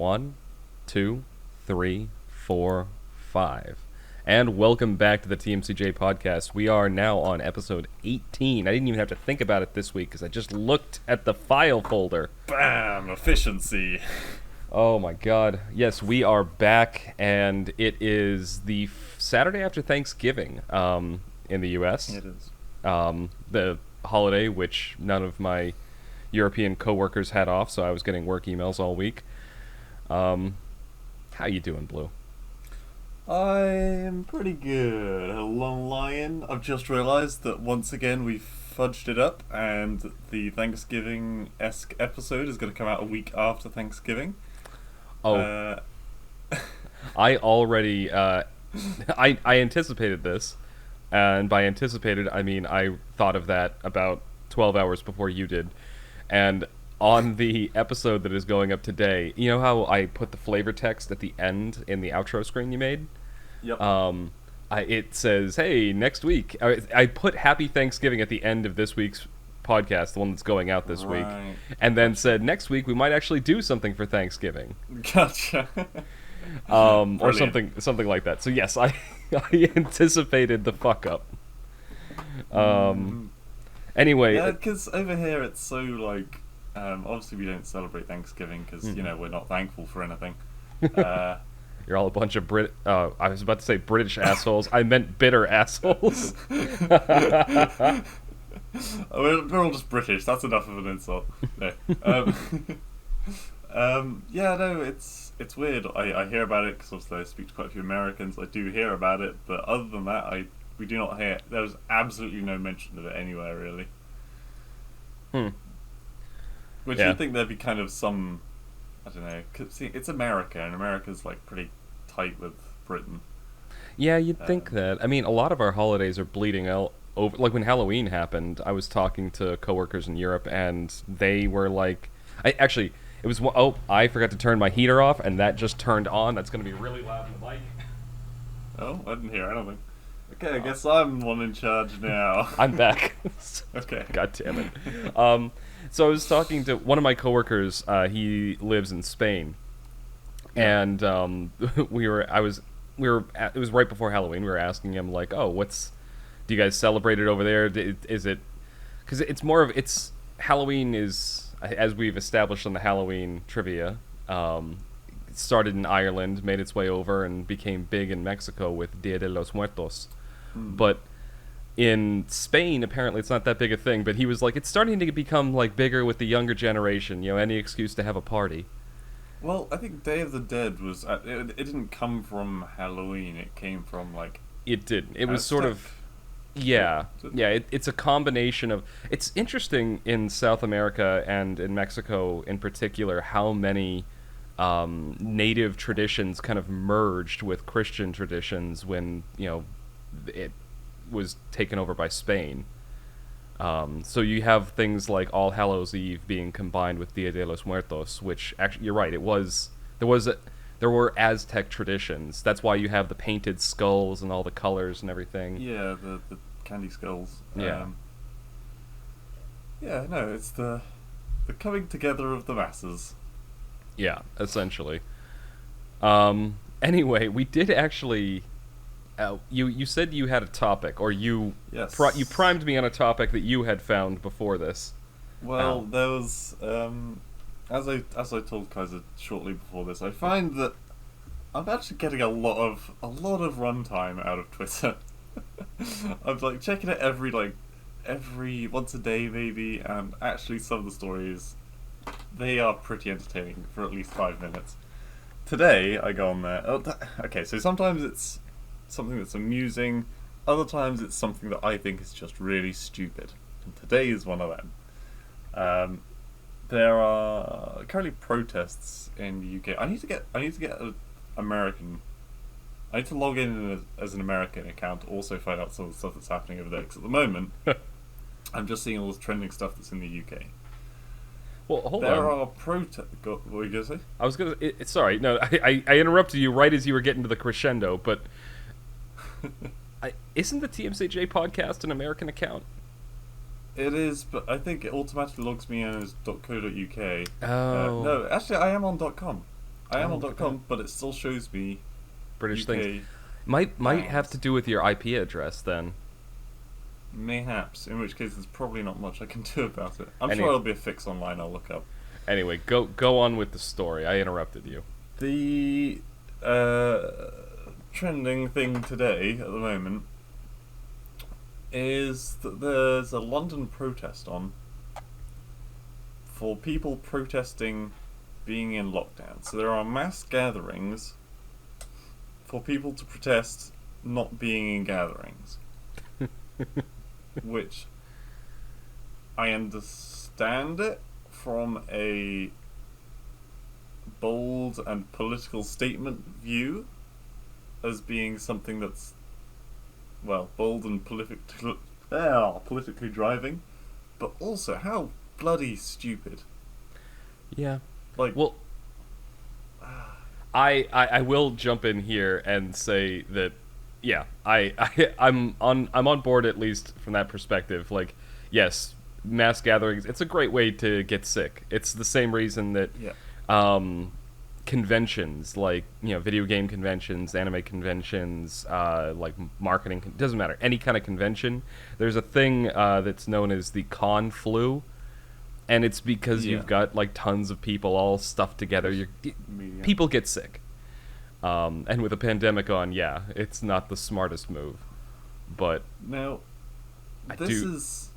1, 2, 3, 4, 5. And welcome back to the TMCJ podcast. We are now on episode 18. I didn't even have to think about it this week because I just looked at the file folder. Bam! Efficiency. Oh my god. Yes, we are back, and it is the Saturday after Thanksgiving in the U.S. It is. The holiday, which none of my European coworkers had off, so I was getting work emails all week. How you doing, Blue? I'm pretty good. A long lie-in. I've just realised that once again we fudged it up, and the Thanksgiving-esque episode is going to come out a week after Thanksgiving. Oh, I already I anticipated this, and by anticipated I mean I thought of that about 12 hours before you did. And on the episode that is going up today, you know how I put the flavor text at the end in the outro screen you made? Yep. It says, "Hey, next week." I put "Happy Thanksgiving" at the end of this week's podcast, the one that's going out this week, and then said, "Next week we might actually do something for Thanksgiving." Gotcha. Or something like that. So yes, I anticipated the fuck up. Anyway, yeah, because over here it's so like, obviously we don't celebrate Thanksgiving because we're not thankful for anything. You're all a bunch of I was about to say British assholes. I meant bitter assholes. We're all just British. That's enough of an insult. No. Yeah, no, it's weird. I hear about it because obviously I speak to quite a few Americans. I do hear about it, but other than that, we do not hear. There's absolutely no mention of it anywhere, really. Which you'd think there'd be kind of some, I don't know. 'Cause, see, it's America, and America's like pretty tight with Britain. Yeah, you'd think that. I mean, a lot of our holidays are bleeding out over. Like when Halloween happened, I was talking to coworkers in Europe, and they were like, it was. Oh, I forgot to turn my heater off, and that just turned on. That's going to be really loud in the mic. Oh, I didn't hear anything. Okay, I guess I'm the one in charge now. I'm back. Okay. God damn it. So I was talking to one of my coworkers. He lives in Spain, and it was right before Halloween. We were asking him like, "Oh, do you guys celebrate it over there? Is it because it's Halloween is, as we've established on the Halloween trivia, it started in Ireland, made its way over, and became big in Mexico with Dia de los Muertos. But in Spain, apparently it's not that big a thing, but he was like, it's starting to become like bigger with the younger generation, any excuse to have a party. Well, I think Day of the Dead was, it didn't come from Halloween, it came from like... It didn't. It was sort of... Yeah, it's a combination of... It's interesting in South America and in Mexico in particular how many native traditions kind of merged with Christian traditions when, it was taken over by Spain. So you have things like All Hallows Eve being combined with Dia de los Muertos, which actually, you're right, there were Aztec traditions. That's why you have the painted skulls and all the colors and everything. Yeah, the candy skulls. Yeah. No, it's the coming together of the masses. Yeah, essentially. Anyway, we did actually... you said you had a topic, or you primed me on a topic that you had found before this. Well, there was as I told Kaiser shortly before this, I find that I'm actually getting a lot of runtime out of Twitter. I'm like checking it every once a day maybe, and actually some of the stories, they are pretty entertaining for at least 5 minutes. Today I go on there. Okay, so sometimes it's something that's amusing, other times it's something that I think is just really stupid, and today is one of them. There are currently protests in the UK. I need to get an American. I need to log in as an American account to also find out some of the stuff that's happening over there, because at the moment I'm just seeing all this trending stuff that's in the UK. Well, hold on. There are protests. What were you going to say? I was going to... Sorry, no, I interrupted you right as you were getting to the crescendo, but... Isn't the TMCJ podcast an American account? It is, but I think it automatically logs me in as .co.uk. Oh. No, actually, I am on .com. I am Oh, on look at .com, but it still shows me British UK things. Might have pounds. to do with your IP address then. Mayhaps, in which case there's probably not much I can do about it. I'm sure Any there'll be a fix online I'll look up. Anyway, go on with the story. I interrupted you. The uh, trending thing today at the moment is that there's a London protest on for people protesting being in lockdown. So there are mass gatherings for people to protest not being in gatherings. Which I understand it from a bold and political statement view as being something that's, well, bold and politically driving, but also how bloody stupid. Yeah. Like, Well, I will jump in here and say that yeah, I'm on board at least from that perspective. Like, yes, mass gatherings, it's a great way to get sick. It's the same reason that yeah, conventions, like, video game conventions, anime conventions, like marketing, doesn't matter, any kind of convention, there's a thing that's known as the con flu, and it's because yeah, you've got like tons of people all stuffed together. media. People get sick, and with a pandemic on, yeah, it's not the smartest move, but Now, I this do. is.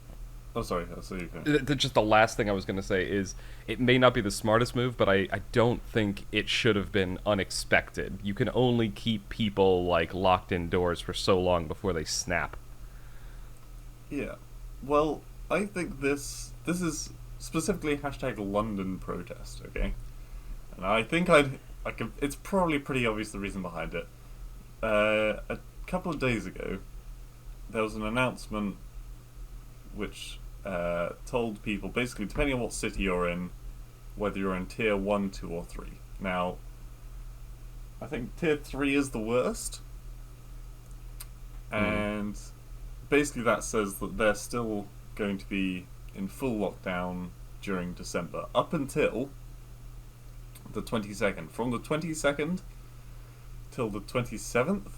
Oh, sorry. I saw you. Just the last thing I was going to say is it may not be the smartest move, but I don't think it should have been unexpected. You can only keep people like locked indoors for so long before they snap. Yeah. Well, I think this is specifically hashtag London protest. Okay, and I think I could. It's probably pretty obvious the reason behind it. A couple of days ago, there was an announcement which told people basically, depending on what city you're in, whether you're in tier 1, 2, or 3. Now, I think tier 3 is the worst, and basically that says that they're still going to be in full lockdown during December up until the 22nd. From the 22nd till the 27th,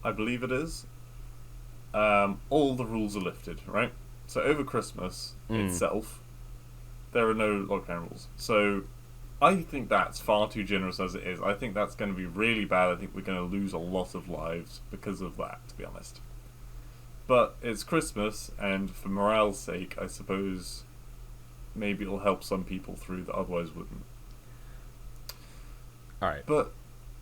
I believe it is, all the rules are lifted, right? So over Christmas itself, there are no lockdown rules. So I think that's far too generous as it is. I think that's going to be really bad. I think we're going to lose a lot of lives because of that, to be honest. But it's Christmas, and for morale's sake, I suppose maybe it'll help some people through that otherwise wouldn't. Alright. But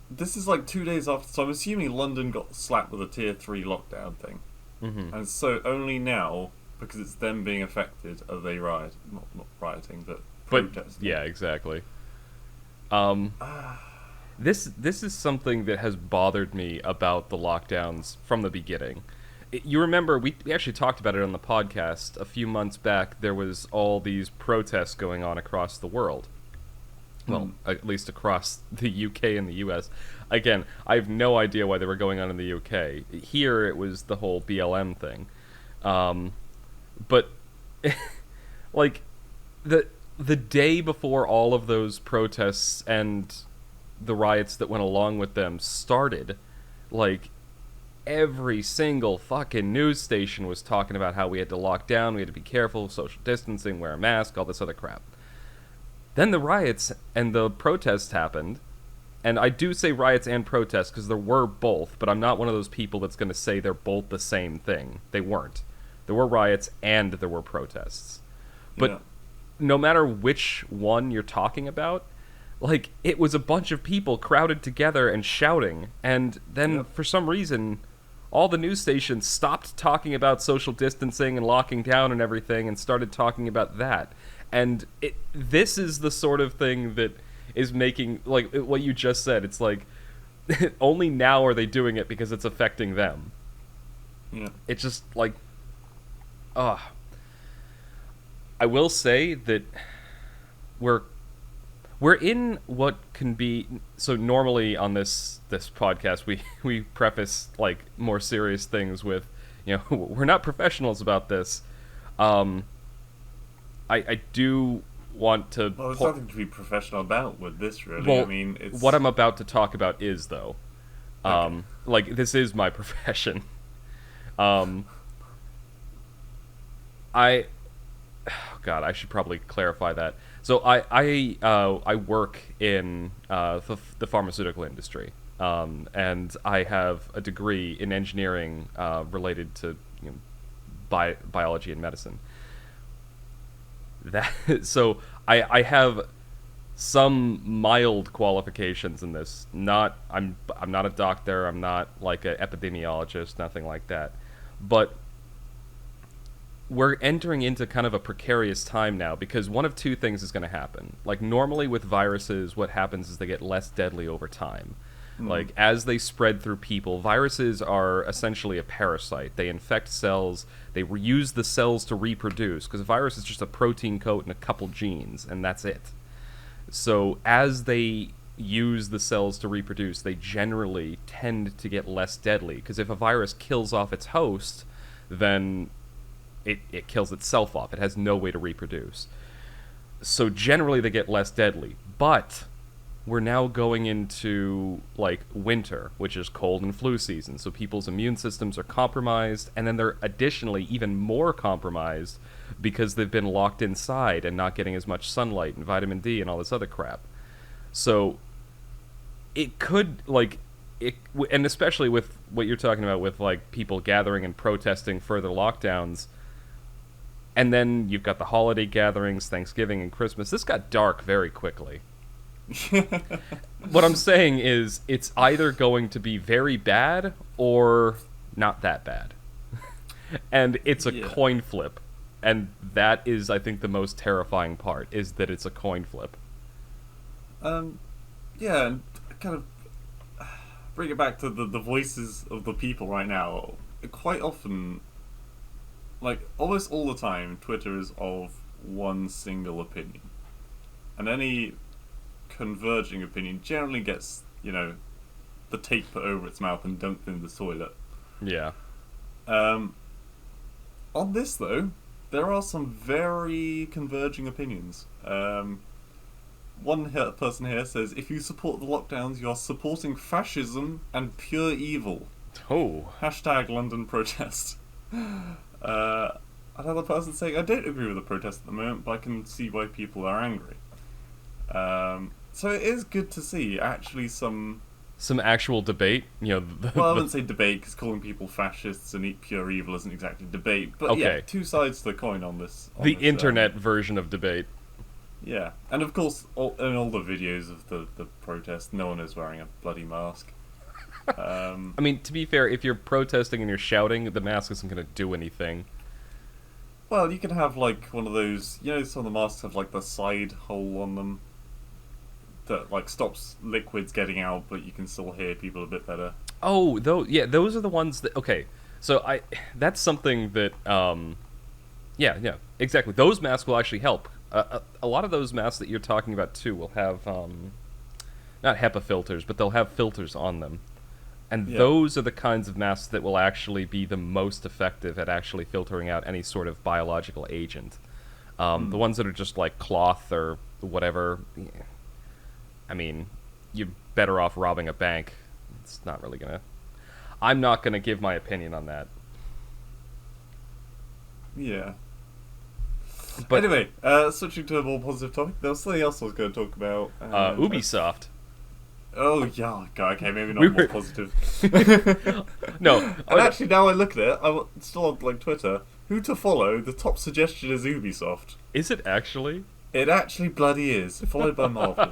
this is like 2 days after, so I'm assuming London got slapped with a tier 3 lockdown thing. Mm-hmm. And so only now, because it's them being affected, are they not rioting, but protesting. Yeah, exactly. This is something that has bothered me about the lockdowns from the beginning. You remember, we actually talked about it on the podcast a few months back. There was all these protests going on across the world. Well, at least across the UK and the US. Again, I have no idea why they were going on in the UK. Here, it was the whole BLM thing. But, like, the day before all of those protests and the riots that went along with them started, like, every single fucking news station was talking about how we had to lock down, we had to be careful, social distancing, wear a mask, all this other crap. Then the riots and the protests happened, and I do say riots and protests because there were both, but I'm not one of those people that's going to say they're both the same thing. They weren't. There were riots and there were protests. But no matter which one you're talking about, like, it was a bunch of people crowded together and shouting, and then for some reason, all the news stations stopped talking about social distancing and locking down and everything and started talking about that. And this is the sort of thing that is making, like, what you just said, it's like, only now are they doing it because it's affecting them. Yeah. It's just, like, I will say that we're in what can be, so normally on this podcast we preface like more serious things with, we're not professionals about this. I do want to. Well, there's nothing to be professional about with this, really. Well, I mean, it's what I'm about to talk about is though, okay. like this is my profession. Um, I, oh God, I should probably clarify that. So I work in the pharmaceutical industry, and I have a degree in engineering related to biology and medicine. That so I have some mild qualifications in this. I'm not a doctor. I'm not like an epidemiologist. Nothing like that. But we're entering into kind of a precarious time now because one of two things is going to happen. Like normally with viruses, what happens is they get less deadly over time. Like as they spread through people, viruses are essentially a parasite. They infect cells. They use the cells to reproduce because a virus is just a protein coat and a couple genes, and that's it. So as they use the cells to reproduce, they generally tend to get less deadly because if a virus kills off its host, then it kills itself off. It has no way to reproduce. So generally they get less deadly. But we're now going into like winter, which is cold and flu season. So people's immune systems are compromised, and then they're additionally even more compromised because they've been locked inside and not getting as much sunlight and vitamin D and all this other crap. So it could like it, and especially with what you're talking about with like people gathering and protesting further lockdowns. And then you've got the holiday gatherings, Thanksgiving and Christmas. This got dark very quickly. What I'm saying is it's either going to be very bad or not that bad. And it's a coin flip. And that is, I think, the most terrifying part, is that it's a coin flip. Yeah, and kind of bring it back to the voices of the people right now. Quite often, like almost all the time, Twitter is of one single opinion. And any converging opinion generally gets, the tape put over its mouth and dumped in the toilet. Yeah. On this, though, there are some very converging opinions. One person here says, if you support the lockdowns, you are supporting fascism and pure evil. Oh. Hashtag London protest. Another person saying, I don't agree with the protest at the moment, but I can see why people are angry. So it is good to see actually some actual debate. Well, I wouldn't say debate because calling people fascists and pure evil isn't exactly debate. But okay. Yeah, two sides to the coin on this. The internet version of debate. Yeah, and of course, in all the videos of the protest, no one is wearing a bloody mask. I mean, to be fair, if you're protesting and you're shouting, the mask isn't going to do anything. Well, you can have like one of those. Some of the masks have like the side hole on them that like stops liquids getting out, but you can still hear people a bit better. Oh, those are the ones that. Okay, so that's something that. Yeah, exactly. Those masks will actually help. A lot of those masks that you're talking about too will have not HEPA filters, but they'll have filters on them. And those are the kinds of masks that will actually be the most effective at actually filtering out any sort of biological agent. The ones that are just like cloth or whatever, I mean, you're better off robbing a bank. It's not really gonna... I'm not gonna give my opinion on that. Yeah. But anyway, switching to a more positive topic, there was something else I was going to talk about. Ubisoft. Oh, yeah. Okay, maybe not more positive. No. And actually, now I look at it, I'm still on like Twitter. Who to follow? The top suggestion is Ubisoft. Is it actually? It actually bloody is. Followed by Marvel.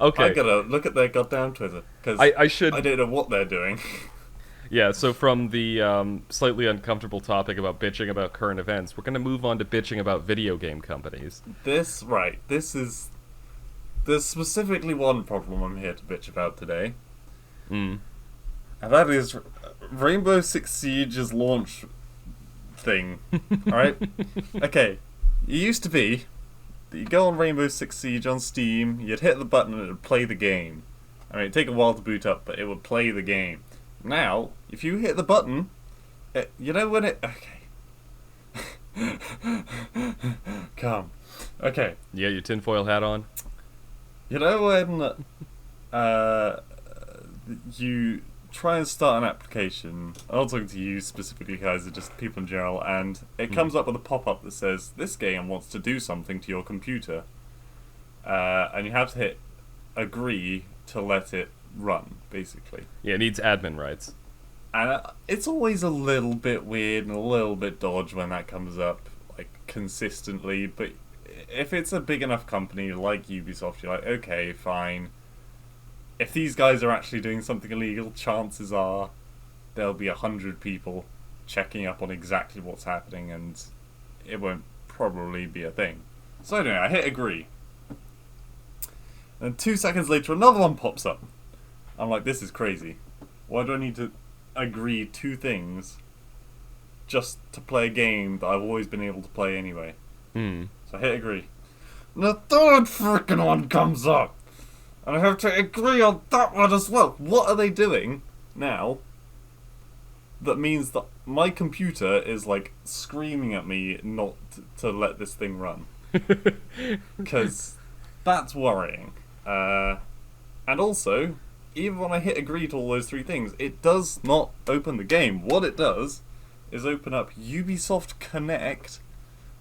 Okay. I gotta look at their goddamn Twitter. Because I don't know what they're doing. Yeah, so from the slightly uncomfortable topic about bitching about current events, we're going to move on to bitching about video game companies. There's specifically one problem I'm here to bitch about today. And that is Rainbow Six Siege's launch thing. Alright? Okay. It used to be that you go on Rainbow Six Siege on Steam, you'd hit the button and it would play the game. I mean, it'd take a while to boot up, but it would play the game. Now, if you hit the button, when it... Okay. Come. Okay. You got your tinfoil hat on? You know when you try and start an application, I'm not talking to you specifically guys, it's just people in general, and it comes up with a pop-up that says, this game wants to do something to your computer. And you have to hit agree to let it run, basically. Yeah, it needs admin rights. And it's always a little bit weird and a little bit dodge when that comes up, like, consistently, but if it's a big enough company like Ubisoft, you're like, okay, fine. If these guys are actually doing something illegal, chances are there'll be 100 people checking up on exactly what's happening, and it won't probably be a thing. So anyway, I hit agree. And 2 seconds later, another one pops up. I'm like, this is crazy. Why do I need to agree 2 things just to play a game that I've always been able to play anyway? Hmm. So I hit agree. And the third freaking one comes up. And I have to agree on that one as well. What are they doing now that means that my computer is, like, screaming at me not to let this thing run? Because that's worrying. And also, even when I hit agree to all those 3 things, it does not open the game. What it does is open up Ubisoft Connect,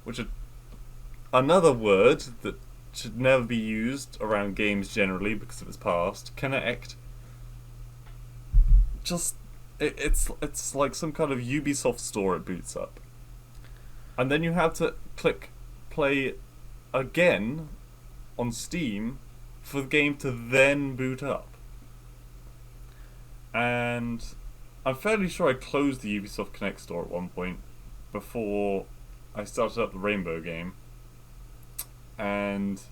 which is another word that should never be used around games generally because of its past. Connect. Just it's like some kind of Ubisoft store it boots up. And then you have to click play again on Steam for the game to then boot up. And I'm fairly sure I closed the Ubisoft Connect store at one point before I started up the Rainbow game. And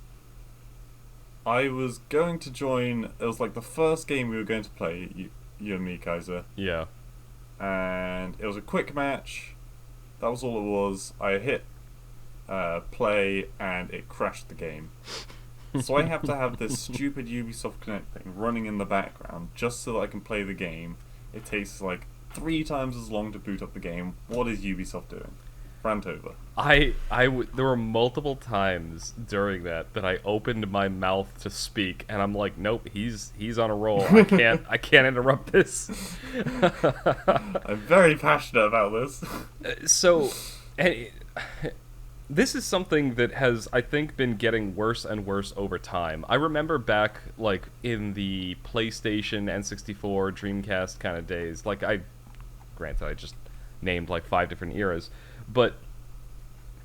I was going to join. It was like the first game we were going to play, you and me, Kaiser. Yeah. And it was a quick match. That was all it was. I hit play and it crashed the game. So I have to have this stupid Ubisoft Connect thing running in the background just so that I can play the game. It takes like 3 times as long to boot up the game. What is Ubisoft doing? Rant over. There were multiple times during that I opened my mouth to speak, and I'm like, nope, he's on a roll. I can't interrupt this. I'm very passionate about this. So, this is something that has, I think, been getting worse and worse over time. I remember back, like, in the PlayStation, N64, Dreamcast kind of days. Like, granted, I just named like 5 different eras. But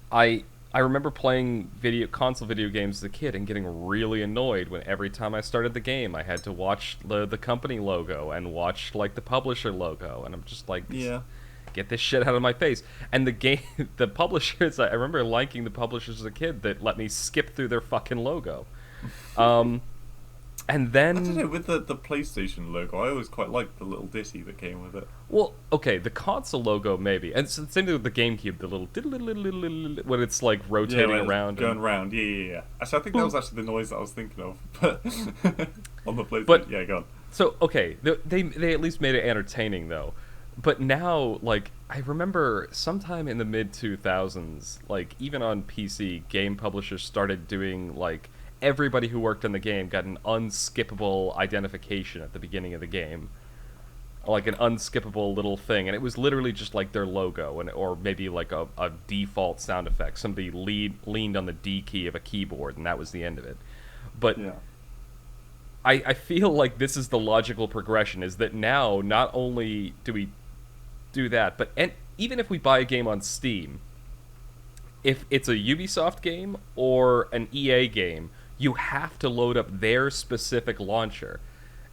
I remember playing console video games as a kid and getting really annoyed when every time I started the game I had to watch the company logo and watch like the publisher logo, and I'm just like, yeah, get this shit out of my face. And the publishers, I remember liking the publishers as a kid that let me skip through their fucking logo. And then... I don't know, with the PlayStation logo, I always quite liked the little ditty that came with it. Well, okay, the console logo, maybe. And it's the same thing with the GameCube, the little... when it's, like, rotating around. Going around, yeah. Actually, I think that was actually the noise that I was thinking of. But on the PlayStation, but, yeah, go on. So, okay, they at least made it entertaining, though. But now, like, I remember sometime in the mid-2000s, like, even on PC, game publishers started doing, like... Everybody who worked on the game got an unskippable identification at the beginning of the game. Like an unskippable little thing. And it was literally just like their logo, or maybe like a default sound effect. Somebody leaned on the D key of a keyboard, and that was the end of it. But yeah. I feel like this is the logical progression, is that now not only do we do that, but even if we buy a game on Steam, if it's a Ubisoft game or an EA game, you have to load up their specific launcher.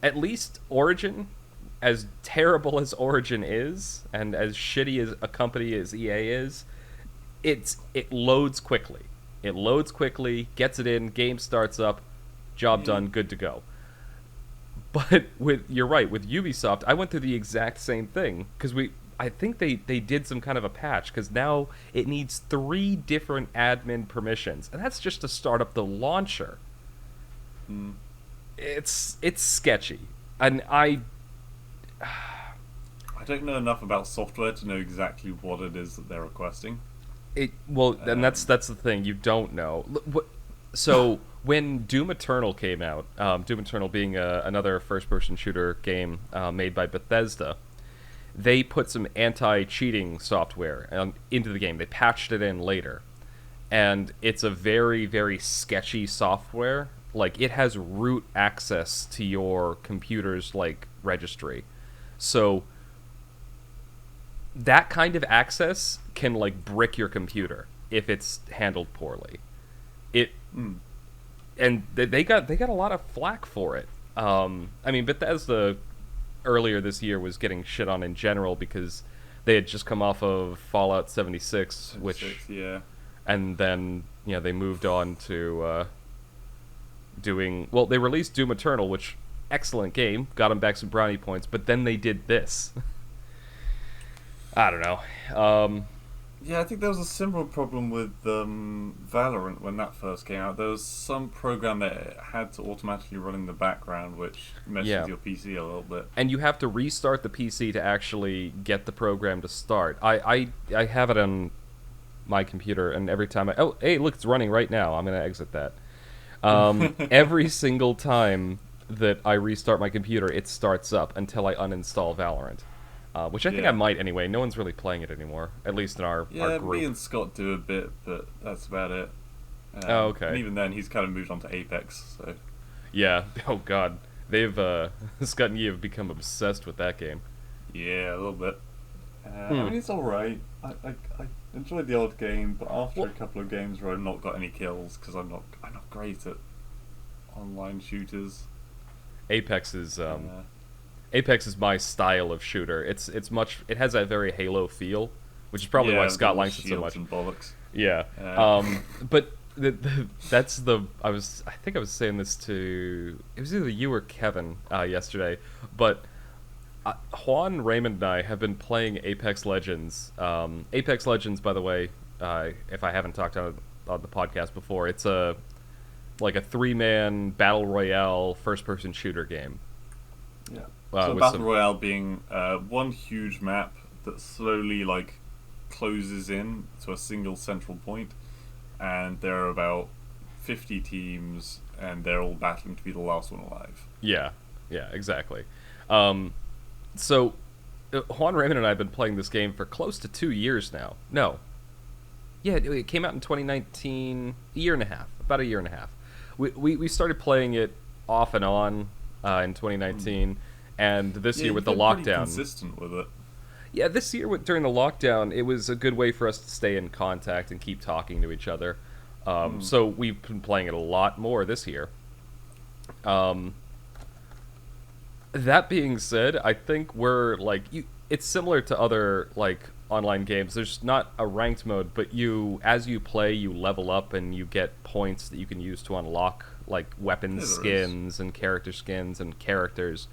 At least Origin, as terrible as Origin is, and as shitty as a company as EA is, it loads quickly. It loads quickly, gets it in, game starts up, job done, good to go. But you're right, with Ubisoft, I went through the exact same thing, because I think they did some kind of a patch, because now it needs 3 different admin permissions, and that's just to start up the launcher. It's sketchy, and I don't know enough about software to know exactly what it is that they're requesting. Well, and Um, that's the thing. You don't know. So when Doom Eternal came out, Doom Eternal being another first-person shooter game made by Bethesda, they put some anti-cheating software into the game. They patched it in later, and it's a very very sketchy software. Like it has root access to your computer's like registry, so that kind of access can like brick your computer if it's handled poorly. It mm, and they got a lot of flack for it. I mean, Bethesda earlier this year was getting shit on in general because they had just come off of Fallout 76, which 76, yeah. and then they moved on to doing well. They released Doom Eternal, which excellent game, got them back some brownie points, but then they did this. I don't know. Yeah, I think there was a similar problem with Valorant when that first came out. There was some program that had to automatically run in the background, which messed Yeah. with your PC a little bit. And you have to restart the PC to actually get the program to start. I have it on my computer, and every time oh hey look, it's running right now. I'm gonna exit that. Every single time that I restart my computer, it starts up until I uninstall Valorant, which I think I Yeah. might anyway. No one's really playing it anymore, at least in our Yeah, me group. and Scott do a bit, but that's about it. Oh, And okay. even then, he's kind of moved on to Apex, so Yeah. Oh God, they've Scott and Yi have become obsessed with that game. yeah, a little bit. I Hmm. mean, it's alright. I enjoyed the old game, but after Well, a couple of games where I've not got any kills, because I'm not great at online shooters. Apex is Uh, Apex is my style of shooter. It has that very Halo feel, which is probably why yeah, with Scott all the likes it so shields much. and bollocks. Yeah. Uh, But that's the I think I was saying this to it was either you or Kevin yesterday, but Juan, Raymond, and I have been playing Apex Legends. Apex Legends, by the way, if I haven't talked on the podcast before, it's a like a 3-man battle royale first-person shooter game. yeah. So With Battle some Royale being one huge map that slowly like closes in to a single central point, and there are about 50 teams, and they're all battling to be the last one alive. Yeah, yeah, exactly. Um, so Juan, Raymond, and I have been playing this game for close to 2 years now. No, yeah, it came out in 2019, a year and a half, about a year and a half. We started playing it off and on in Mm. 2019, and this Yeah, year you've with the been pretty lockdown. consistent with it. Yeah, this year during the lockdown, it was a good way for us to stay in contact and keep talking to each other. Mm. So we've been playing it a lot more this year. Um, that being said, I think we're like it's similar to other like online games. There's not a ranked mode, but as you play, you level up and you get points that you can use to unlock like weapon Yeah, there is. skins and character skins and characters.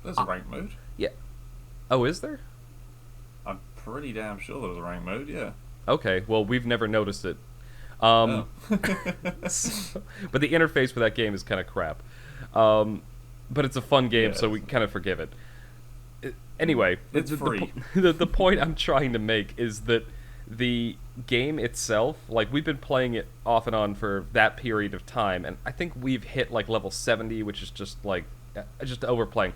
There's a rank mode. Yeah. Oh, is there? I'm pretty damn sure there's a rank mode. Yeah. Okay. Well, we've never noticed it. Oh. But the interface for that game is kind of crap. But it's a fun game, Yeah, so we kind of forgive it. Anyway, It's free. The point I'm trying to make is that the game itself, like we've been playing it off and on for that period of time, and I think we've hit like level 70, which is just like just overplaying.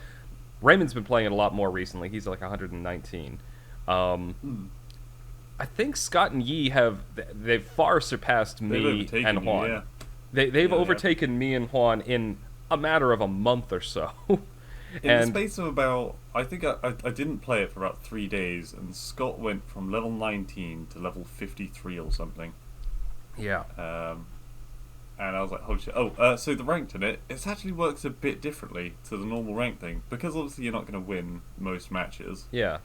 Raymond's been playing it a lot more recently. He's like 119. Hmm. I think Scott and Yi they've far surpassed They've me overtaken and you, Juan. yeah. They've Yeah, they have. overtaken me and Juan in a matter of a month or so. In the And space of about, I think I didn't play it for about 3 days, and Scott went from level 19 to level 53 or something. yeah, And I was like, holy shit. So the ranked in it actually works a bit differently to the normal rank thing. Because obviously you're not going to win most matches, yeah.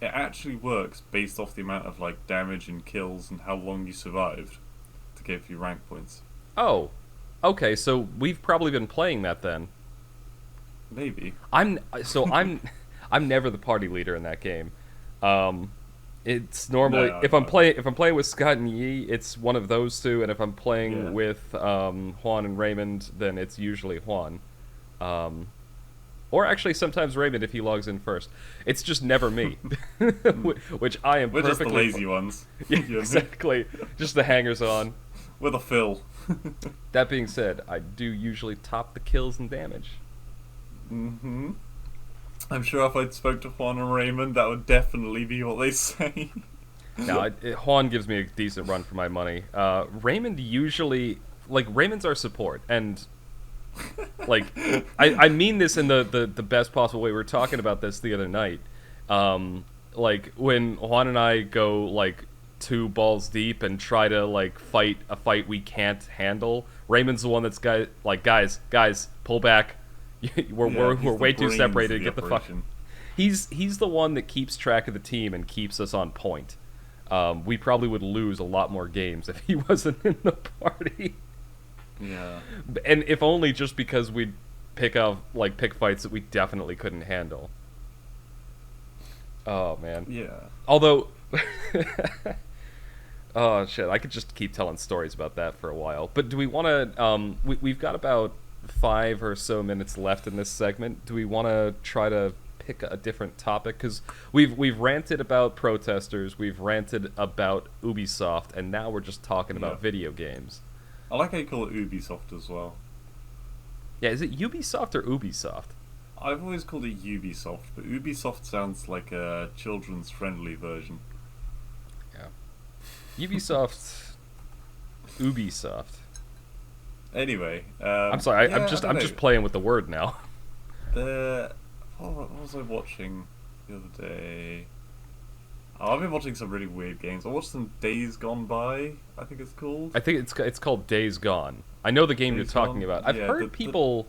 it actually works based off the amount of like damage and kills and how long you survived to give you rank points. Oh, okay. So we've probably been playing that then. Maybe. I'm I'm never the party leader in that game. It's normally No, if I'm playing with Scott and Yi, it's one of those two, and if I'm playing Yeah. with Juan and Raymond, then it's usually Juan, Or actually, sometimes Raymond if he logs in first. It's just never me, which I am We're just the perfectly. lazy ones. Yeah, You and me. exactly. Just the hangers on. We're the Phil. That being said, I do usually top the kills and damage. Mm-hmm. I'm sure if I'd spoke to Juan and Raymond, that would definitely be what they say. Now, Juan gives me a decent run for my money. Raymond usually, like, Raymond's our support, and like, I mean this in the best possible way. We were talking about this the other night. Like, when Juan and I go, like, 2 balls deep and try to, like, fight a fight we can't handle, Raymond's the one that's, guys, pull back. we're way too separated. Get the fuck. He's the one that keeps track of the team and keeps us on point. We probably would lose a lot more games if he wasn't in the party. Yeah. And if only just because we'd pick fights that we definitely couldn't handle. Oh man. Yeah. Although oh shit, I could just keep telling stories about that for a while. But do we want to we've got about 5 or so minutes left in this segment. Do we want to try to pick a different topic? Because we've ranted about protesters, we've ranted about Ubisoft, and now we're just talking about video games. I like how you call it Ubisoft as well. Yeah, is it Ubisoft or Ubisoft? I've always called it Ubisoft, but Ubisoft sounds like a children's friendly version. Yeah. Ubisoft. Anyway, I'm sorry. yeah, I'm just playing with the word now. What was I watching the other day? Oh, I've been watching some really weird games. I watched some Days Gone By, I think it's called. I think it's called Days Gone. I know the game Days you're talking Gone? about. I've Yeah, heard people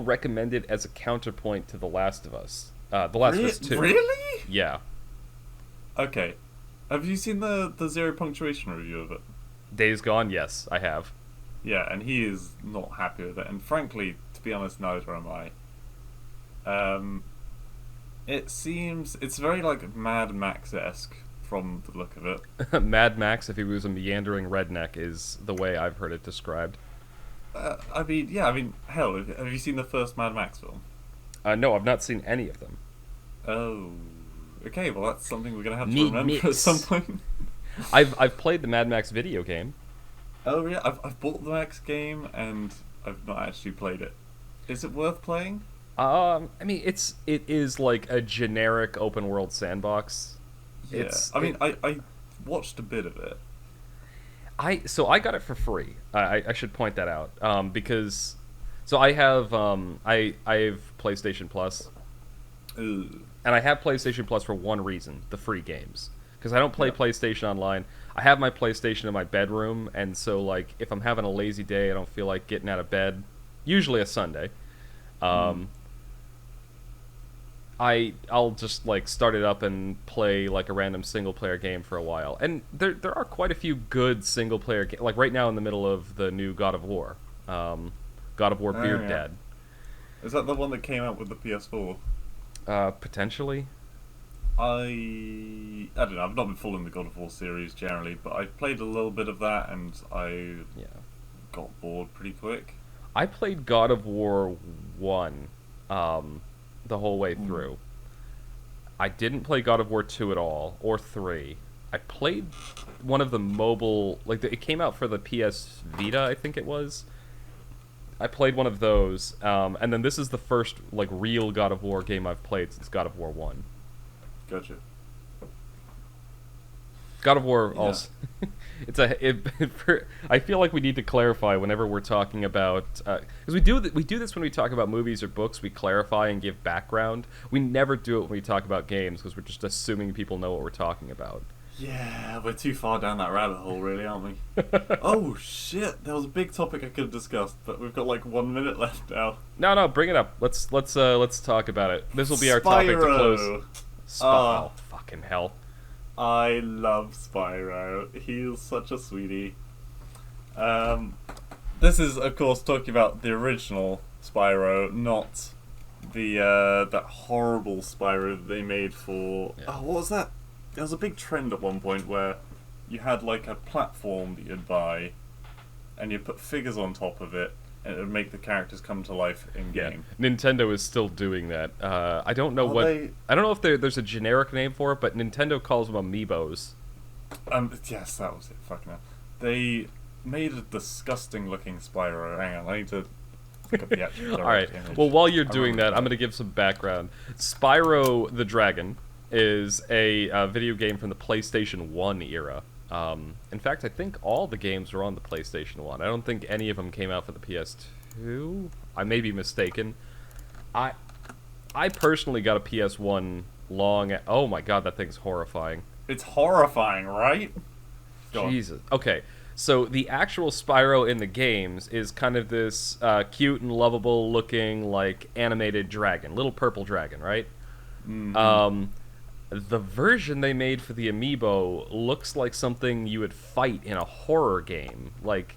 recommend it as a counterpoint to The Last of Us. The Last of Us 2. Really? Yeah. Okay. Have you seen the zero punctuation review of it? Days Gone, yes, I have. Yeah, and he is not happy with it. And frankly, to be honest, neither am I. It's very like Mad Max-esque from the look of it. Mad Max, if he was a meandering redneck, is the way I've heard it described. I mean, hell, have you seen the first Mad Max film? No, I've not seen any of them. Oh, okay. Well, that's something we're gonna have to Meat remember mix. at some point. I've played the Mad Max video game. Oh yeah, I've bought the Max game and I've not actually played it. Is it worth playing? I mean, it is like a generic open world sandbox. Yeah. I watched a bit of it. So I got it for free. I should point that out because I have PlayStation Plus. Ooh. And I have PlayStation Plus for one reason: the free games. Because I don't play PlayStation Online. I have my PlayStation in my bedroom, and so like if I'm having a lazy day, I don't feel like getting out of bed. Usually a Sunday. I'll just like start it up and play like a random single player game for a while. And there are quite a few good single player games. Like right now in the middle of the new God of War. God of War Beard Dad. Is that the one that came out with the PS4? Potentially. I don't know, I've not been following the God of War series generally, but I played a little bit of that and I got bored pretty quick. I played God of War 1 the whole way through. I didn't play God of War 2 at all, or 3. I played one of the mobile, it came out for the PS Vita, I think it was. I played one of those, and then this is the first real God of War game I've played since God of War 1. Gotcha. God of War also. I feel like we need to clarify whenever we're talking about because we do this when we talk about movies or books. We clarify and give background. We never do it when we talk about games because we're just assuming people know what we're talking about. Yeah, we're too far down that rabbit hole, really, aren't we? Oh shit! There was a big topic I could have discussed, but we've got 1 minute left now. No, bring it up. Let's talk about it. This will be our topic to close. Oh, fucking hell. I love Spyro. He's such a sweetie. This is, of course, talking about the original Spyro, not the that horrible Spyro that they made for... Yeah. Oh, what was that? There was a big trend at one point where you had a platform that you'd buy, and you'd put figures on top of it, and it would make the characters come to life in Yeah, game. Nintendo is still doing that. I don't know Are what. they? I don't know if there's a generic name for it, but Nintendo calls them amiibos. Yes, that was it. Fucking hell. They made a disgusting looking Spyro. Hang on, I need to look up the actual All right. direct image. Well, while you're I doing remember that, I'm going to give some background. Spyro the Dragon is a video game from the PlayStation 1 era. In fact, I think all the games were on the PlayStation 1. I don't think any of them came out for the PS2. I may be mistaken. I personally got a PS1 oh my god, that thing's horrifying. It's horrifying, right? Go on. Jesus. Okay, so the actual Spyro in the games is kind of this cute and lovable looking, like, animated dragon. Little purple dragon, right? Mhm. The version they made for the amiibo looks like something you would fight in a horror game. Like,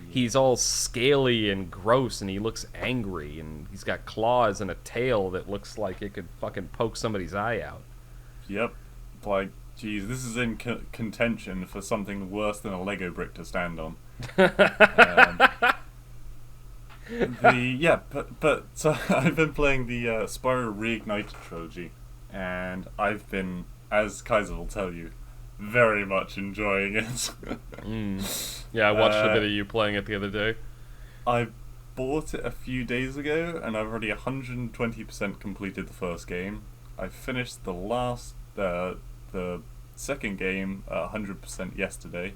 he's all scaly and gross, and he looks angry, and he's got claws and a tail that looks like it could fucking poke somebody's eye out. Yep. Like, geez, this is in contention for something worse than a Lego brick to stand on. But so I've been playing the Spyro Reignited trilogy, and I've been, as Kaiser will tell you, very much enjoying it. Yeah, I watched a bit of you playing it the other day. I bought it a few days ago, and I've already 120% completed the first game. I finished the second game 100% yesterday.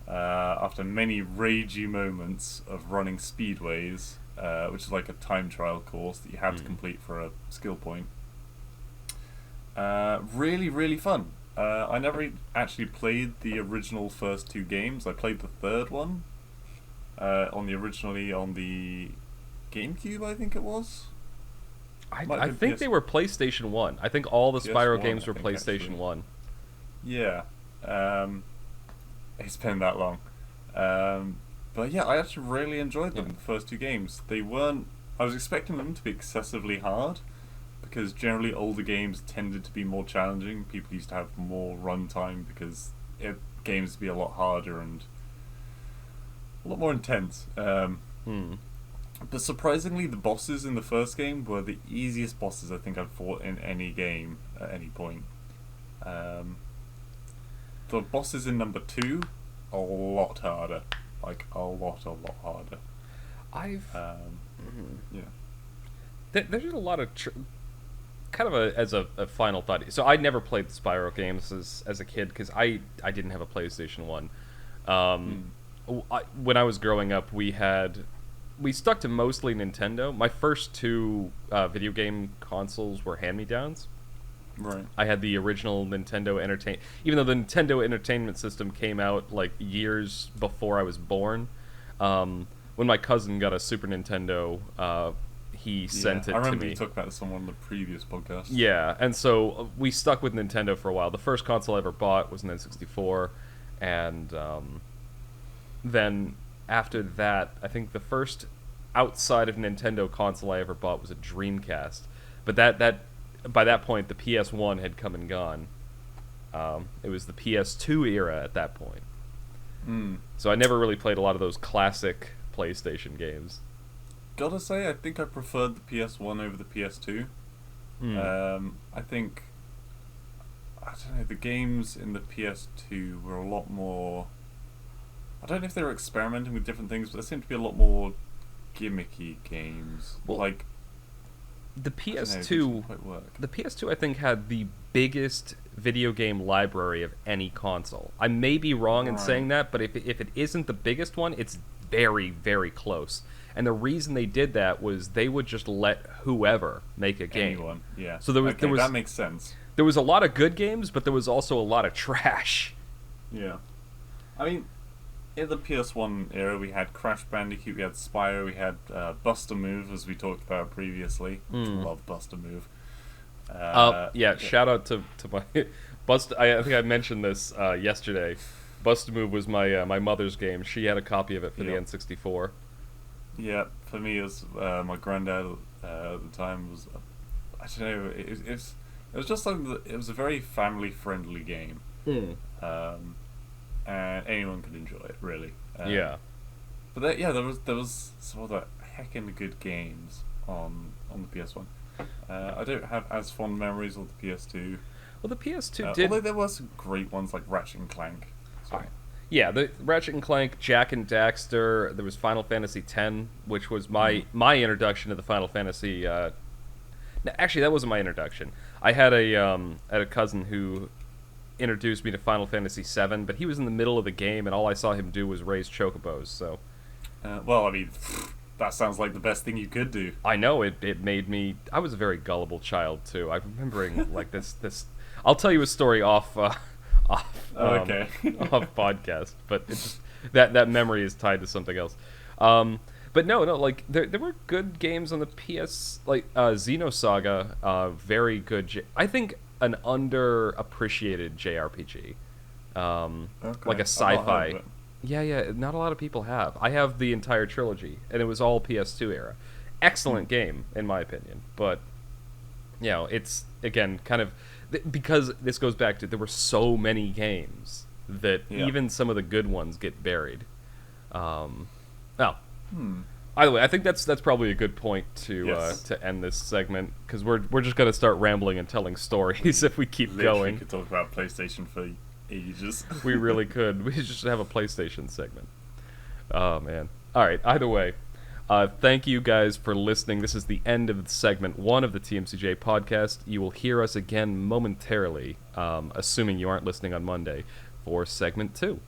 After many ragey moments of running speedways, which is like a time trial course that you have to complete for a skill point. Really, really fun. I never actually played the original first two games. I played the third one originally on the GameCube, I think it was. I think they were PlayStation 1. I think all the Spyro PS1, games were I think, PlayStation actually. 1. Yeah. It's been that long. But yeah, I actually really enjoyed them, the first two games. They weren't... I was expecting them to be excessively hard, because generally older games tended to be more challenging. People used to have more runtime because games would be a lot harder and a lot more intense. But surprisingly, the bosses in the first game were the easiest bosses I think I've fought in any game at any point. The bosses in number 2, a lot harder. Like, a lot harder. Yeah. There's a lot of... kind of as a final thought. So I never played the Spyro games as a kid because I didn't have a PlayStation 1. When I was growing up, we stuck to mostly Nintendo. My first two video game consoles were hand-me-downs. Right. I had the original Nintendo even though the Nintendo Entertainment System came out like years before I was born. When my cousin got a Super Nintendo, he sent it to me. I remember you talked about this on one of the previous podcasts. Yeah, and so we stuck with Nintendo for a while. The first console I ever bought was an N64, and then after that, I think the first outside of Nintendo console I ever bought was a Dreamcast. But that by that point, the PS1 had come and gone. It was the PS2 era at that point. So I never really played a lot of those classic PlayStation games. Gotta say, I think I preferred the PS1 over the PS2. I think, I don't know, the games in the PS2 were a lot more... I don't know if they were experimenting with different things, but there seemed to be a lot more gimmicky games. Well, like, the I don't know, they PS2, didn't quite work. the PS2, I think, had the biggest video game library of any console. I may be wrong in Right. saying that, but if it isn't the biggest one, it's very, very close. And the reason they did that was they would just let whoever make a game. Anyone, yeah. So there was that makes sense. there was a lot of good games, but there was also a lot of trash. Yeah. I mean, in the PS1 era, we had Crash Bandicoot, we had Spyro, we had Buster Move, as we talked about previously. Love Buster Move. Yeah, shout out to my I think I mentioned this yesterday. Bust a Move was my mother's game. She had a copy of it for the Yep. N64. Yeah, for me, it was my granddad at the time was, I don't know, it was just something that, it was a very family-friendly game. And anyone could enjoy it, really. Yeah. But there was some other heckin' good games on the PS1. I don't have as fond memories of the PS2. Well, the PS2 did. Although there were some great ones like Ratchet and Clank. So. All right. Yeah, the Ratchet and Clank, Jack and Daxter. There was Final Fantasy X, which was my introduction to the Final Fantasy. No, actually, that wasn't my introduction. I had a cousin who introduced me to Final Fantasy VII, but he was in the middle of the game, and all I saw him do was raise chocobos. So, well, I mean, that sounds like the best thing you could do. I know it made me. I was a very gullible child too. I'm remembering like this. I'll tell you a story off Okay. off podcast, but it's just that memory is tied to something else. But no, like there were good games on the PS, like Xenosaga, very good. I think an underappreciated JRPG, like a sci-fi. Yeah, not a lot of people have. I have the entire trilogy, and it was all PS2 era. Excellent game, in my opinion, but it's again kind of because this goes back to there were so many games that even some of the good ones get buried. Either way, I think that's probably a good point to end this segment because we're just gonna start rambling and telling stories if we keep going. We could talk about PlayStation for ages. We really could. We should just have a PlayStation segment. Oh man. All right. Either way, thank you guys for listening. This is the end of segment 1 of the TMCJ podcast. You will hear us again momentarily, assuming you aren't listening on Monday, for segment 2.